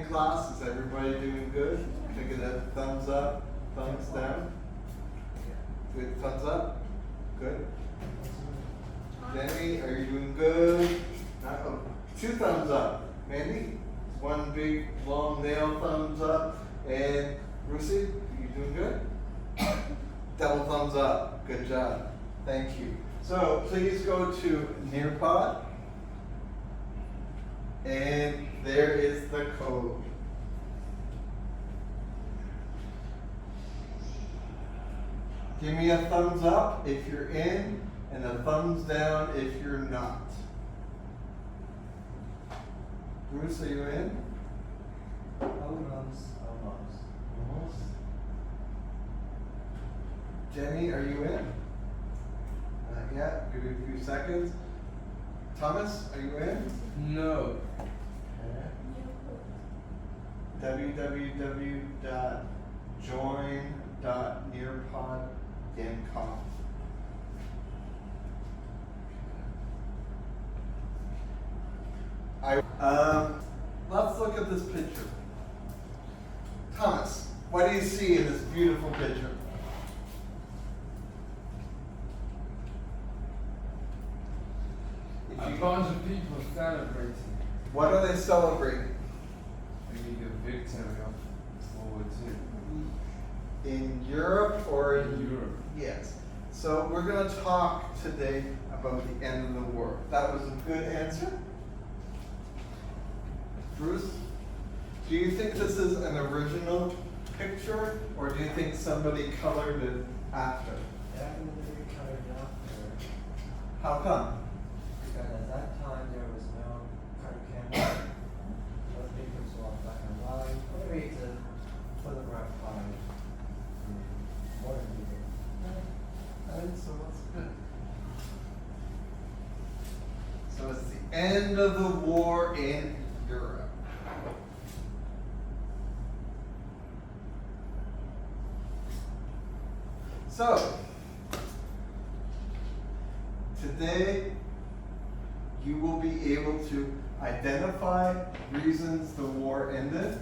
in class? Is everybody doing good? Can I get a thumbs up, thumbs down? Good, thumbs up? Good. Jenny, are you doing good? No. 2 thumbs up. Mandy? 1 big long nail thumbs up. And Lucy, you doing good? Double thumbs up. Good job. Thank you. So please go to Nearpod. And there is the code. Give me a thumbs up if you're in, and a thumbs down if you're not. Bruce, are you in? Almost. Almost. Jenny, are you in? Not yet. Give me a few seconds. Thomas, are you in? No. www.join.nearpod.com. Let's look at this picture. Thomas, what do you see in this beautiful picture? A bunch of people celebrating. What are they celebrating? Maybe the victory of World War II. In Europe or in Europe. Yes. So we're going to talk today about the end of the war. That was a good answer. Bruce, do you think this is an original picture, or do you think somebody colored it after? Definitely colored after. How come? Because at that time there was no color camera. Most pictures were black and white. Or maybe it's a photograph by Moreland. So that's good. So it's the end of the war in Europe. So, today you will be able to identify reasons the war ended,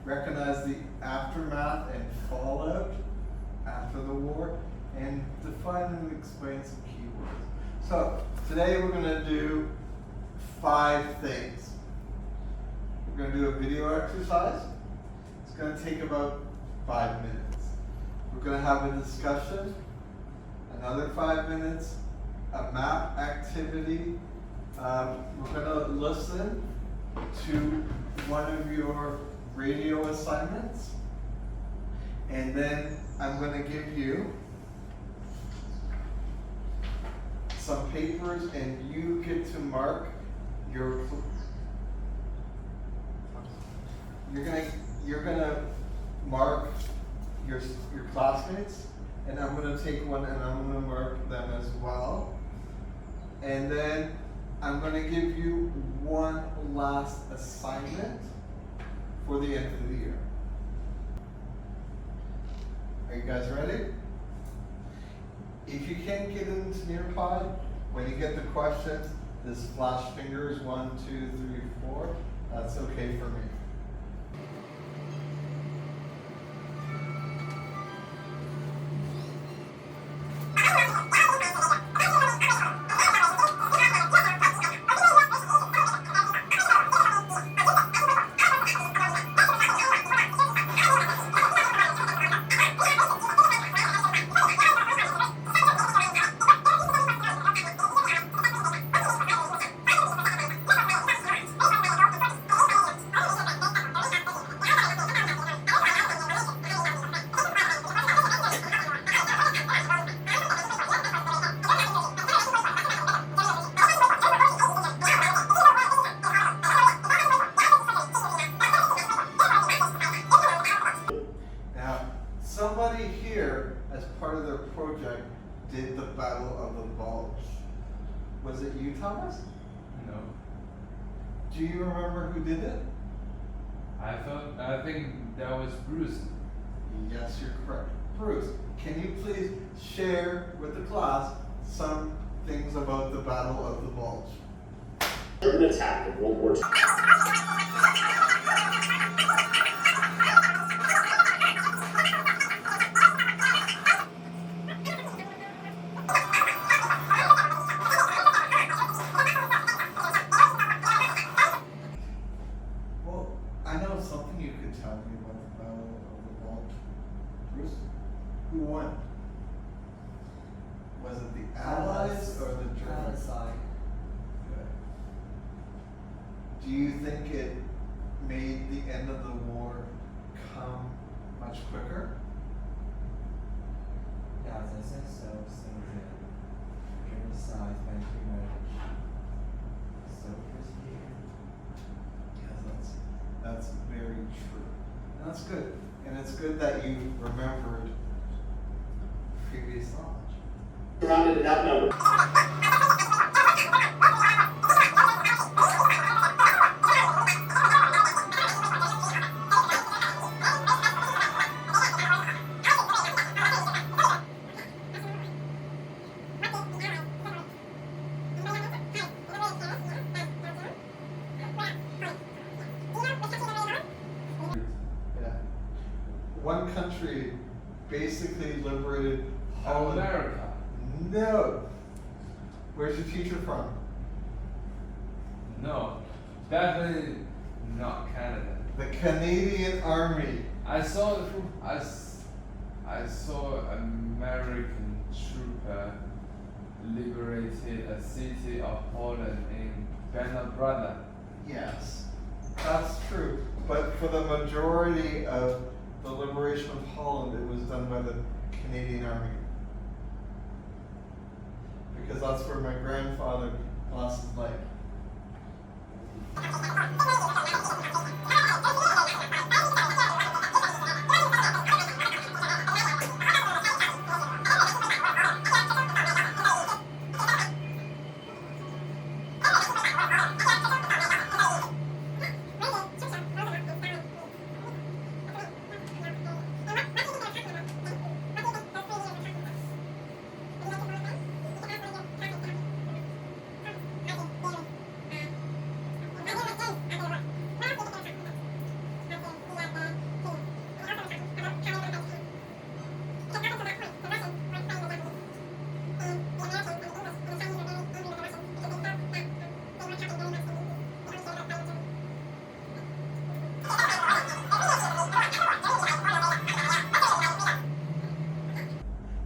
recognize the aftermath and fallout after the war, and define and explain some keywords. So, today we're going to do 5 things. We're going to do a video exercise. It's going to take about 5 minutes. We're going to have a discussion, another 5 minutes, a map activity. We're going to listen to one of your radio assignments. And then I'm going to give you some papers, and you get to mark your. You're gonna mark your classmates, and I'm gonna take one and I'm gonna mark them as well. And then I'm gonna give you one last assignment for the end of the year. Are you guys ready? If you can't get into Nearpod, when you get the questions, this flash fingers 1, 2, 3, 4. That's okay for me. Somebody here, as part of their project, did the Battle of the Bulge. Was it you, Thomas? No. Do you remember who did it? I think that was Bruce. Yes, you're correct. Bruce, can you please share with the class some things about the Battle of the Bulge? German attack in World War II. you could tell me about the Battle of the Bulge. Bruce? Who won? Was it the Allies or the Germans? Side. Good. Do you think it made the end of the war come much quicker? Yeah, as I said, so the German side thank you very much. Soldiers here. Yes, that's very true. And that's good. And it's good that you remembered previous knowledge. Surrounded and outnumbered. Yeah. One country basically liberated Holland. America. No. Where's your teacher from? No, definitely not Canada. The Canadian Army. I saw I saw American trooper liberated a city of Poland in Brother. Yes, that's true. But for the majority of the liberation of Holland, it was done by the Canadian Army. Because that's where my grandfather lost his life.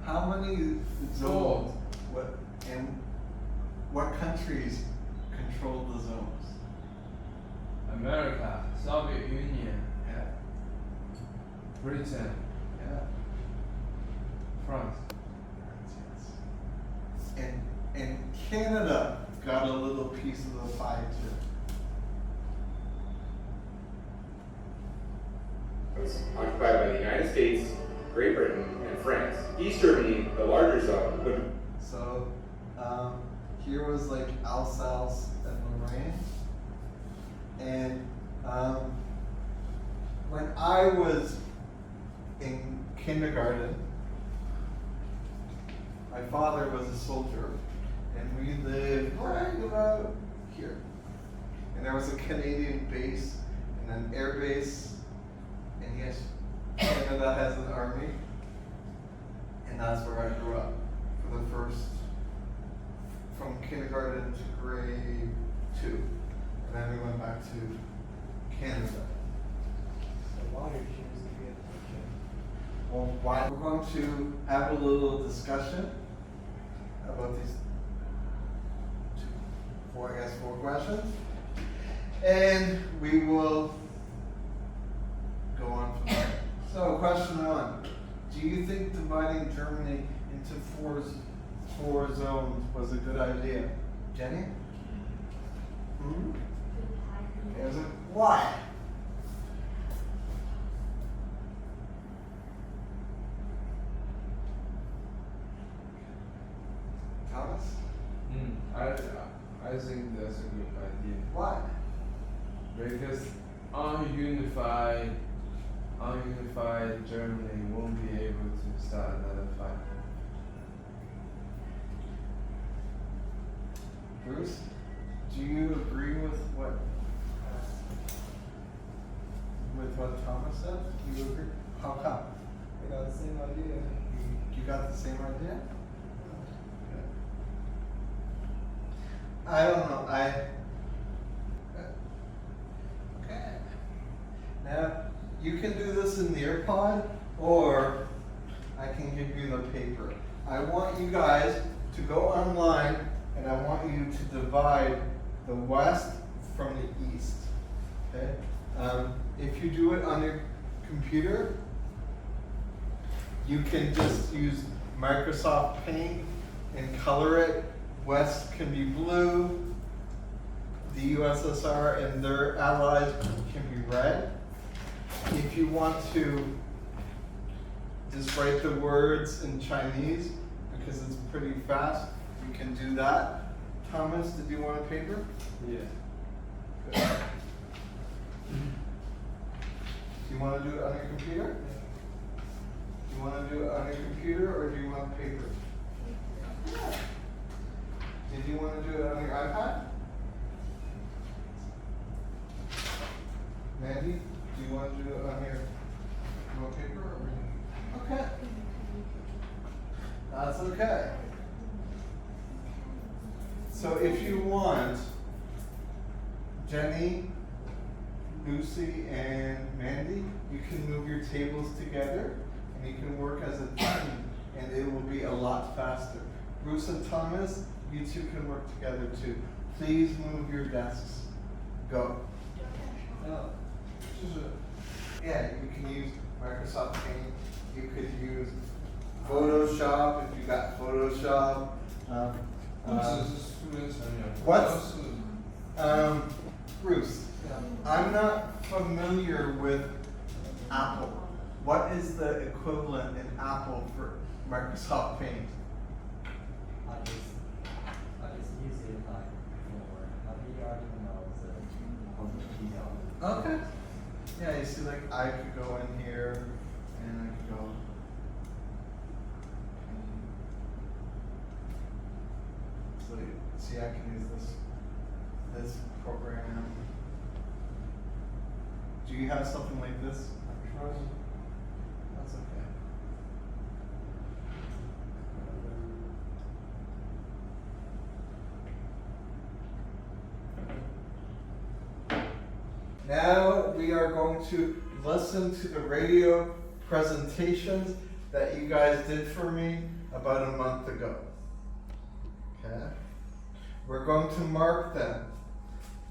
How many zones, what countries controlled the zones? America, Soviet Union, Yeah, Britain, yeah. France. And Canada got a little piece of the pie too. Occupied by the United States, Great Britain, and France. East Germany, the larger zone, would So, here was like Alsace and Lorraine. And when I was in kindergarten, my father was a soldier, and we lived right about here. And there was a Canadian base and an air base, and yes, Canada has an army. And that's where I grew up for the first, from kindergarten to grade 2. And then we went back to Canada. So why did you choose to be a teacher? Well, why we're going to have a little discussion about these 4 questions. And we will go on from there. So, question 1. Do you think dividing Germany into four zones was a good idea? Jenny? Hmm? Is it? Why? Thomas? I think that's a good idea. Why? Because ununified Germany won't be able to start another fight. Bruce? Do you agree with what Thomas said? Do you agree? How come? We got the same idea. You got the same idea? I don't know. Okay. Now, you can do this in Nearpod, or I can give you the paper. I want you guys to go online, and I want you to divide the west from the east. Okay? If you do it on your computer, you can just use Microsoft Paint and color it. West can be blue, the USSR and their allies can be red. If you want to just write the words in Chinese, because it's pretty fast, you can do that. Thomas, did you want a paper? Yeah. Good. Do you want to do it on your computer? Do you want to do it on your computer, or do you want paper? Did you want to do it on your iPad? Mandy, do you want to do it on your paper or? Okay. That's okay. So if you want, Jenny, Lucy, and Mandy, you can move your tables together and you can work as a team, and it will be a lot faster. Bruce and Thomas, you two can work together too. Please move your desks. Go. No. Yeah, you can use Microsoft Paint. You could use Photoshop if you got Photoshop. What's Bruce? I'm not familiar with Apple. What is the equivalent in Apple for Microsoft Paint? I just use it like for the articles of the video. Okay. Yeah, you see, like I could go in here and I could go. So see, I can use this program. Do you have something like this? That's okay. Now we are going to listen to the radio presentations that you guys did for me about a month ago. Okay? We're going to mark them.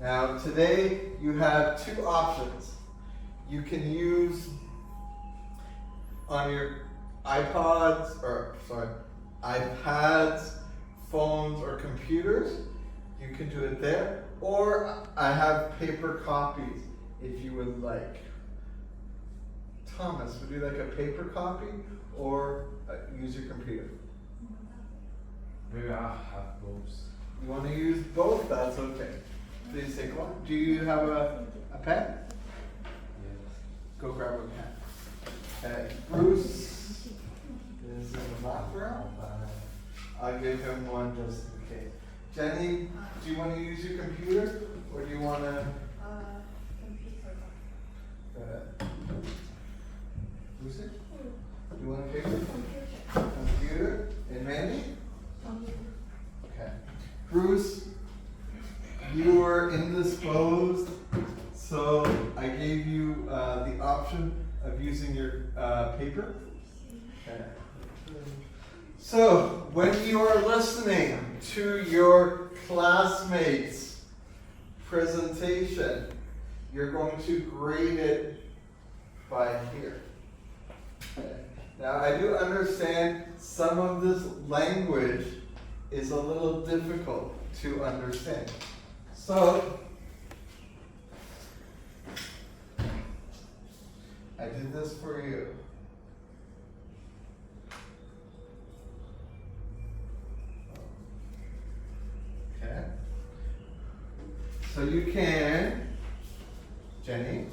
Now today you have two options. You can use on your iPads, phones, or computers. You can do it there. Or I have paper copies if you would like. Thomas, would you like a paper copy or use your computer? Maybe I'll have both. You want to use both? That's okay. Please take one. Do you have a pen? Yes. Go grab a pen. Okay. Bruce is in the background. I'll give him one just in case. Jenny, do you want to use your computer or do you want to? Computer. Good. Lucy? Do you want a paper? Computer. Computer. And Mandy? Computer. Okay. Bruce, you were indisposed, so I gave you the option of using your paper. Okay. So, when you are listening to your classmates' presentation, you're going to grade it by here. Okay. Now, I do understand some of this language is a little difficult to understand. So, I did this for you. Okay. So you can, Jenny,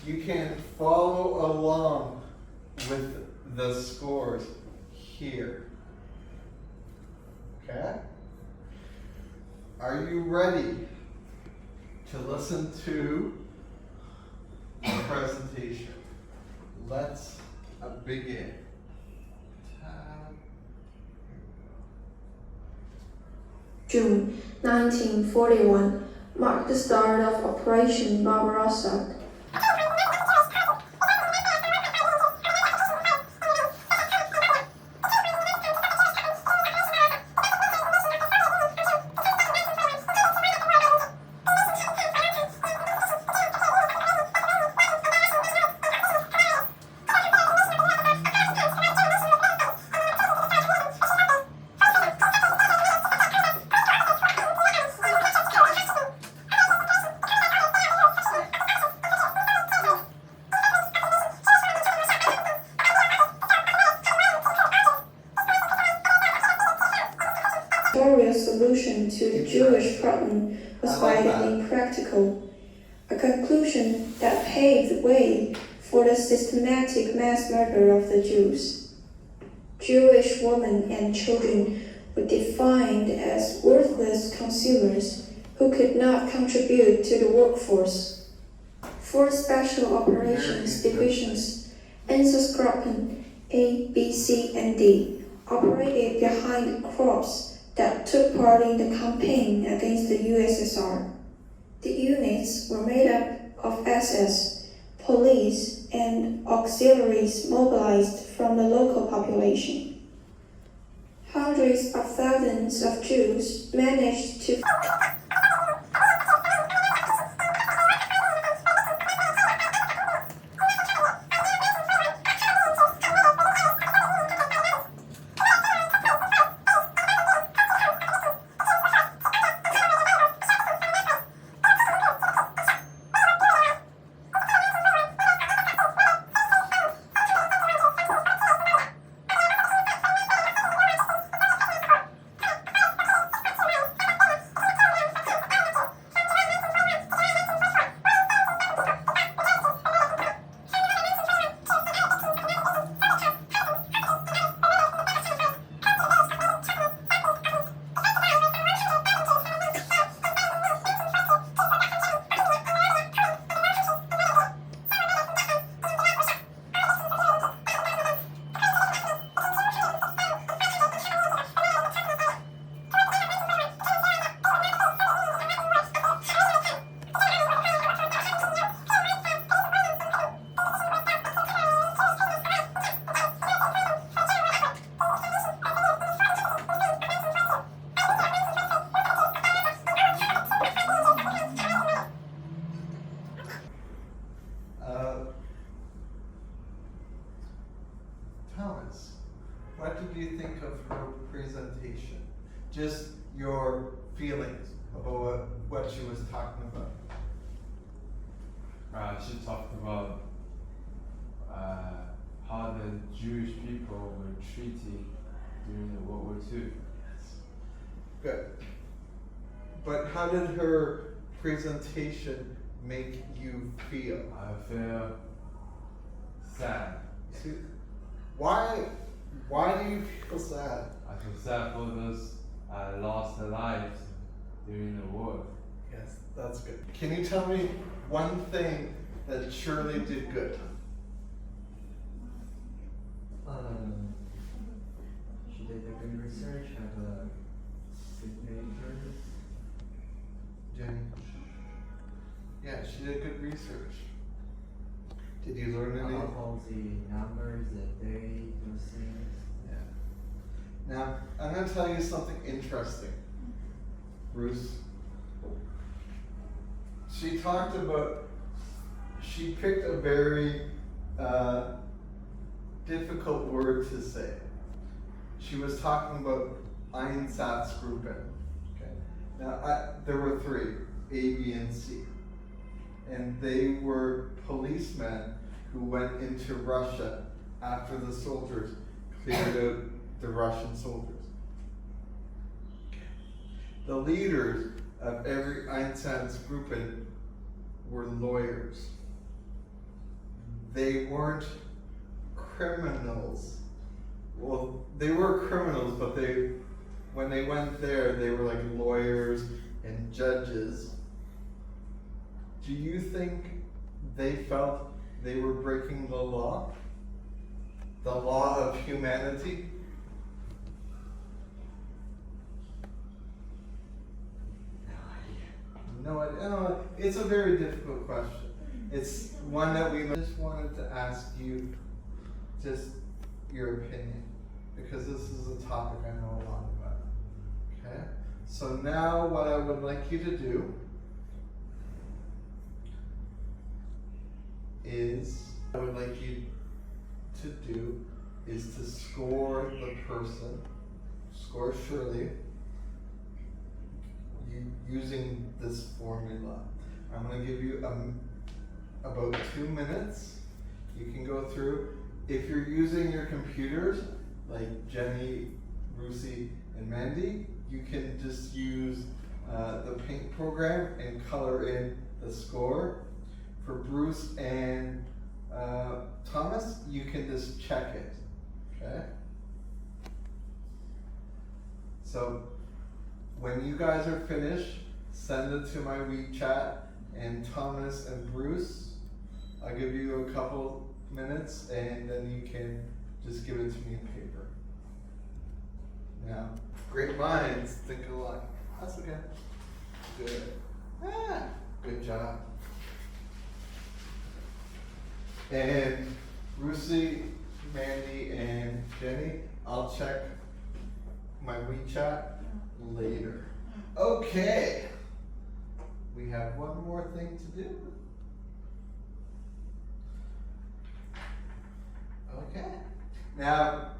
you can follow along with the scores here. Okay? Are you ready to listen to the presentation? Let's begin. June 1941 marked the start of Operation Barbarossa. Scruton was I like violently impractical, a conclusion that paved the way for the systematic mass murder of the Jews. Jewish women and children were defined as worthless consumers who could not contribute to the workforce. 4 special operations divisions, Scruton A, B, C, and D, operated behind the crops that took part in the campaign against the USSR. The units were made up of SS, police, and auxiliaries mobilized from the local population. Hundreds of thousands of Jews managed to Thomas, what did you think of her presentation? Just your feelings about what she was talking about. She talked about how the Jewish people were treated during the World War II. Good. But how did her presentation make you feel? I feel sad. See, why do you feel sad? I feel sad for those lost their lives during the war. Yes, that's good. Can you tell me one thing that Shirley did good? She did a good research, have a good papers. Jenny? Yeah, she did good research. Did you learn any? All the numbers, the date, those things. Yeah. Now, I'm going to tell you something interesting, Bruce. She talked about, she picked a very difficult word to say. She was talking about Einsatzgruppen. Okay. Now, there were 3, A, B, and C. And they were policemen who went into Russia after the soldiers cleared out the Russian soldiers. The leaders of every Einsatzgruppen were lawyers. They weren't criminals. Well, they were criminals, but when they went there, they were like lawyers and judges. Do you think they felt they were breaking the law? The law of humanity? No idea. No, it's a very difficult question. It's one that we just wanted to ask you just your opinion, because this is a topic I know a lot about. Okay? So now what I would like you to do is to score the person, score Shirley, using this formula. I'm going to give you about 2 minutes. You can go through. If you're using your computers, like Jenny, Rusi, and Mandy, you can just use the paint program and color in the score. For Bruce and Thomas, you can just check it, okay? So when you guys are finished, send it to my WeChat, and Thomas and Bruce, I'll give you a couple minutes and then you can just give it to me in paper. Now, great minds think alike. That's okay. Good. Good job. And Lucy, Mandy, and Jenny, I'll check my WeChat later. Okay. We have one more thing to do. Okay. Now,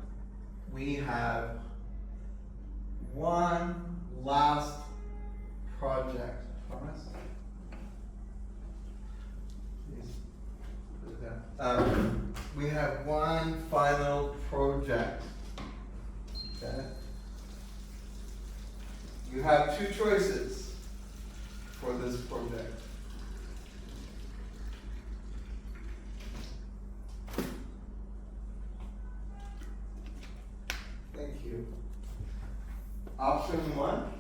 we have one last project. Thomas? Please put it down. We have one final project. Okay? You have two choices for this project. Thank you. Option one,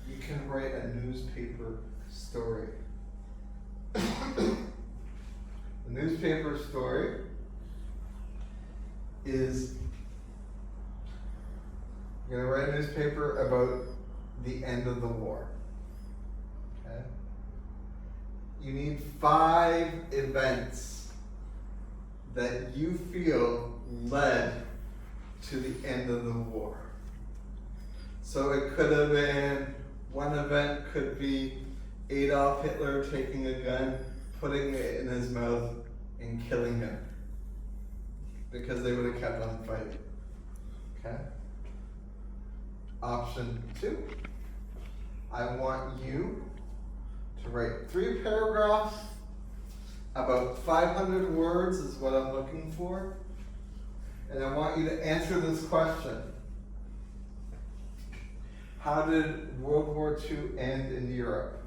you can write a newspaper story. The newspaper story is, you're gonna write a newspaper about the end of the war. Okay? You need 5 events that you feel led to the end of the war. So it could have been, one event could be Adolf Hitler taking a gun, putting it in his mouth, and killing him. Because they would have kept on fighting. Okay? Option 2, I want you to write 3 paragraphs, about 500 words is what I'm looking for. And I want you to answer this question. How did World War II end in Europe?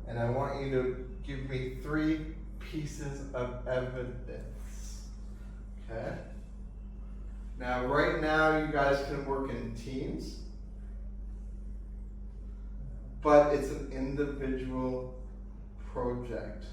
And I want you to give me 3 pieces of evidence. Okay? Now, right now, you guys can work in teams, but it's an individual project.